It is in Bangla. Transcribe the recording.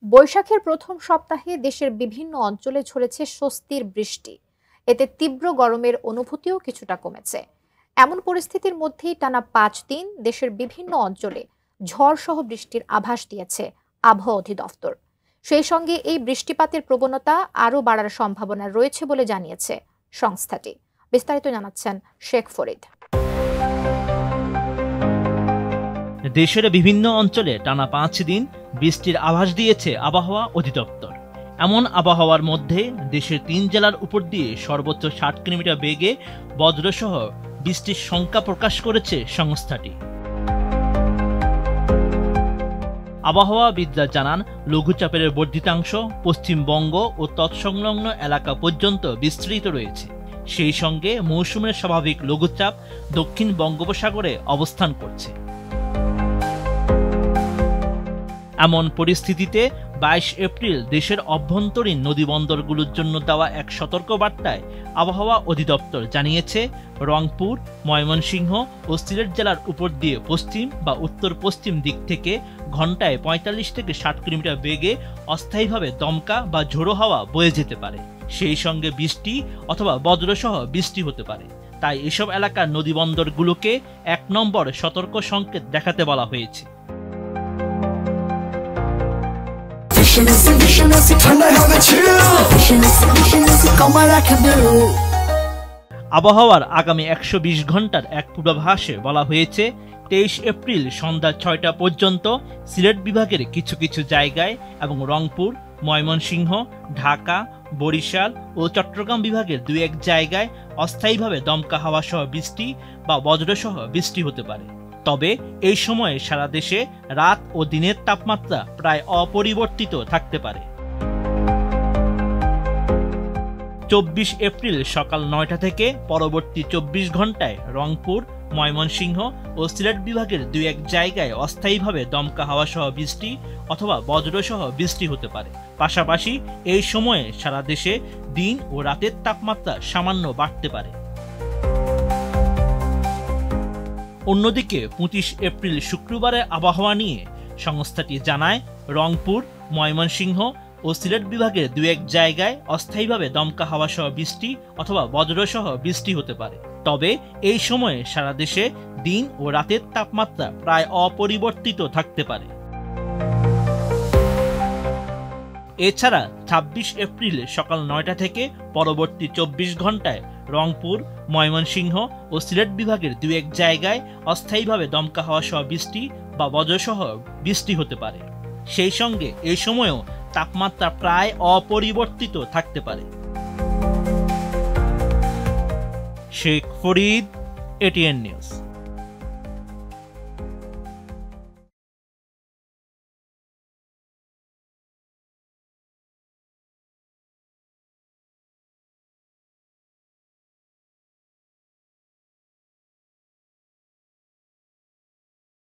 বৈশাখের প্রথম সপ্তাহে দেশের বিভিন্ন অঞ্চলে ঝরেছে স্বস্তির বৃষ্টি। এতে তীব্র গরমের অনুভূতিও কিছুটা কমেছে। এমন পরিস্থিতির মধ্যেই টানা ৫ দিন দেশের বিভিন্ন অঞ্চলে ঝড়সহ বৃষ্টির আভাস দিয়েছে আবহাওয়া অধিদপ্তর। সেই সঙ্গে এই বৃষ্টিপাতের প্রবণতা আরও বাড়ার সম্ভাবনা রয়েছে বলে জানিয়েছে সংস্থাটি। বিস্তারিত জানাচ্ছেন শেখ ফরিদ। দেশের বিভিন্ন অঞ্চলে টানা ৫ দিন বৃষ্টির আভাস দিয়েছে আবহাওয়া অধিদপ্তর। এমন আবহাওয়ার মধ্যে দেশের ৩ জেলার উপর দিয়ে সর্বোচ্চ ৬০ কিলোমিটার বেগে বজ্রসহ বৃষ্টির শঙ্কা প্রকাশ করেছে সংস্থাটি। আবহাওয়াবিদরা জানান, লঘুচাপের বর্ধিতাংশ পশ্চিমবঙ্গ ও তৎসংলগ্ন এলাকা পর্যন্ত বিস্তৃত রয়েছে। সেই সঙ্গে মৌসুমের স্বাভাবিক লঘুচাপ দক্ষিণ বঙ্গোপসাগরে অবস্থান করছে। এমন পরিস্থিতিতে ২২ এপ্রিল দেশের অভ্যন্তরীণ নদীবন্দরগুলোর জন্য দেওয়া এক সতর্কবার্তায় আবহাওয়া অধিদপ্তর জানিয়েছে, রংপুর, ময়মনসিংহ ও সিলেট জেলার উপর দিয়ে পশ্চিম বা উত্তর পশ্চিম দিক থেকে ঘন্টায় ৪৫ থেকে ৬০ কিলোমিটার বেগে অস্থায়ীভাবে দমকা বা ঝোড়ো হাওয়া বয়ে যেতে পারে। সেই সঙ্গে বৃষ্টি অথবা বজ্রসহ বৃষ্টি হতে পারে। তাই এসব এলাকার নদীবন্দরগুলোকে ১ নম্বর সতর্ক সংকেত দেখাতে বলা হয়েছে। আবহাওয়ার আগামী ১২০ ঘন্টার এক পূর্বাভাসে বলা হয়েছে, ২৩ এপ্রিল সন্ধ্যা ৬টা পর্যন্ত সিলেট বিভাগের কিছু কিছু জায়গায় এবং রংপুর, ময়মনসিংহ, ঢাকা, বরিশাল ও চট্টগ্রাম বিভাগের ২-১ জায়গায় অস্থায়ীভাবে দমকা হাওয়া সহ বৃষ্টি বা বজ্রসহ বৃষ্টি হতে পারে। তবে এই সময়ে সারা দেশে রাত ও দিনের তাপমাত্রা প্রায় অপরিবর্তিত থাকতে পারে। ২৪ এপ্রিল সকাল ৯টা থেকে পরবর্তী ২৪ ঘন্টায় রংপুর, ময়মনসিংহ ও সিলেট বিভাগের ২-১ জায়গায় অস্থায়ীভাবে দমকা হাওয়া সহ বৃষ্টি অথবা বজ্রসহ বৃষ্টি হতে পারে। পাশাপাশি এই সময়ে সারা দেশে দিন ও রাতের তাপমাত্রা সামান্য বাড়তে পারে। অন্যদিকে ২৫ এপ্রিল শুক্রবারের আবহাওয়া নিয়ে সংস্থাটি জানায়, রংপুর, ময়মনসিংহ ও সিলেট বিভাগের ২-১ জায়গায় অস্থায়ীভাবে দমকা হাওয়া সহ বৃষ্টি অথবা বজ্রসহ বৃষ্টি হতে পারে। তবে এই সময়ে সারা দেশে দিন ও রাতের তাপমাত্রা প্রায় অপরিবর্তিত থাকতে পারে। এছাড়া ২৬ এপ্রিল সকাল ৯টা থেকে পরবর্তী ২৪ ঘন্টায় রংপুর, ময়মনসিংহ ও সিলেট বিভাগের ২-১ জায়গায় অস্থায়ীভাবে দমকা হাওয়া সহ বৃষ্টি বা বজ্রসহ বৃষ্টি হতে পারে। সেই সঙ্গে এই সময়েও তাপমাত্রা প্রায় অপরিবর্তিত থাকতে পারে। Sheikh Farid, ATN news.